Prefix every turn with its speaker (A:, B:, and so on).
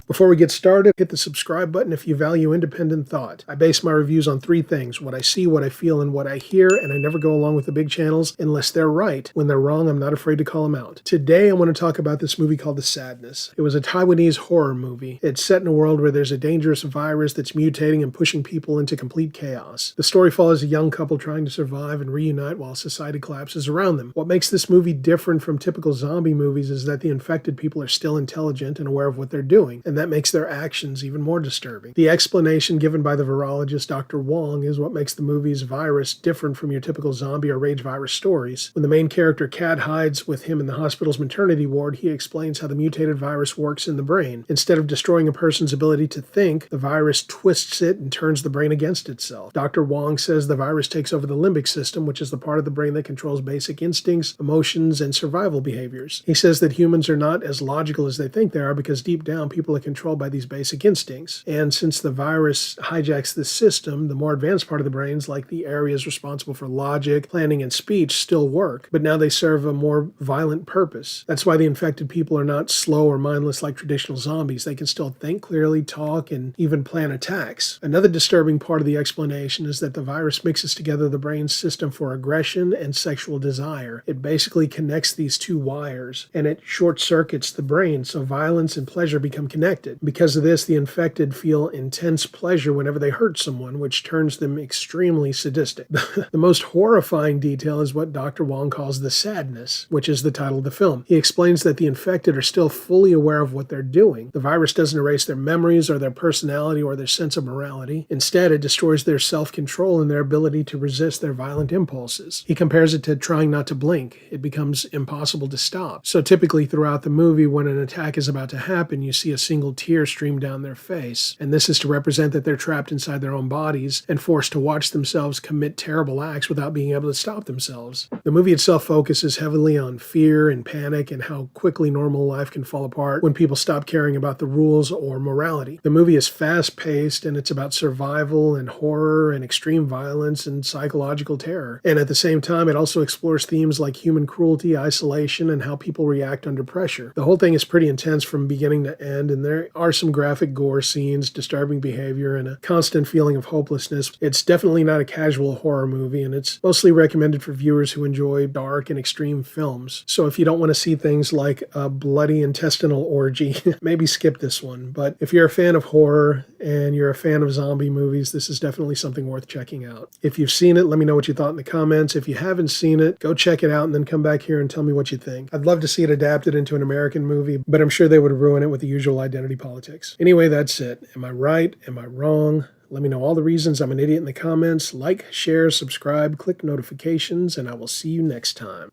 A: Before we get started, hit the subscribe button if you value independent thought. I base my reviews on three things: what I see, what I feel, and what I hear, and I never go along with the big channels unless they're right. When they're wrong, I'm not afraid to call them out. Today, I want to talk about this movie called The Sadness. It was a Taiwanese horror movie. It's set in a world where there's a dangerous virus that's mutating and pushing people into complete chaos. The story follows a young couple trying to survive and reunite while society collapses around them. What makes this movie different from typical zombie movies is that the infected people are still intelligent and aware of what they're doing, and that makes their actions even more disturbing. The explanation given by the virologist Dr. Wong is what makes the movie's virus different from your typical zombie or rage virus stories. When the main character Kat hides with him in the hospital's maternity ward, he explains how the mutated virus works in the brain. Instead of destroying a person's ability to think, the virus twists it and turns the brain against itself. Dr. Wong says the virus takes over the limbic system, which is the part of the brain that controls basic instincts, emotions, and survival behaviors. He says that humans are not as logical as they think they are because deep down people are controlled by these basic instincts. And since the virus hijacks this system, the more advanced part of the brains, like the areas responsible for logic, planning, and speech, still work, but now they serve a more violent purpose. That's why the infected people are not slow or mindless like traditional zombies. They can still think clearly, talk, and even plan attacks. Another disturbing part of the explanation is that the virus mixes together the brain's system for aggression and sexual desire. It basically connects these two wires, and it short circuits the brain, so violence and pleasure become connected. Because of this, the infected feel intense pleasure whenever they hurt someone, which turns them extremely sadistic. The most horrifying detail is what Dr. Wong calls the sadness, which is the title of the film. He explains that the infected are still fully aware of what they're doing. The virus doesn't erase their memories or their personality or their sense of morality. Instead, it destroys their self-control and their ability to resist their violent impulses. He compares it to trying not to blink. It becomes impossible to stop. So typically throughout the movie, when an attack is about to happen, you see a single tear stream down their face. And this is to represent that they're trapped inside their own bodies and forced to watch themselves commit terrible acts without being able to stop themselves. The movie itself focuses heavily on fear and panic and how quickly normal life can fall apart when people stop caring about the rules or morality. The movie is fast-paced and it's about survival and horror and extreme violence and psychological terror. And at the same time, it also explores themes like human cruelty, isolation, and how people react under pressure. The whole thing is pretty intense from beginning to end, and there are some graphic gore scenes, disturbing behavior, and a constant feeling of hopelessness. It's definitely not a casual horror movie, and it's mostly recommended for viewers who enjoy dark and extreme films. So if you don't want to see things like a bloody intestinal orgy, maybe skip this one. But if you're a fan of horror and you're a fan of zombie movies, this is definitely something worth checking out. If you've seen it, let me know what you thought in the comments. If you haven't seen it, go check it out and then come back here and tell me what you think. I'd love to see it adapted into an American movie, but I'm sure they would ruin it with the usual identity politics. Anyway, that's it. Am I right? Am I wrong? Let me know all the reasons I'm an idiot in the comments. Like, share, subscribe, click notifications, and I will see you next time.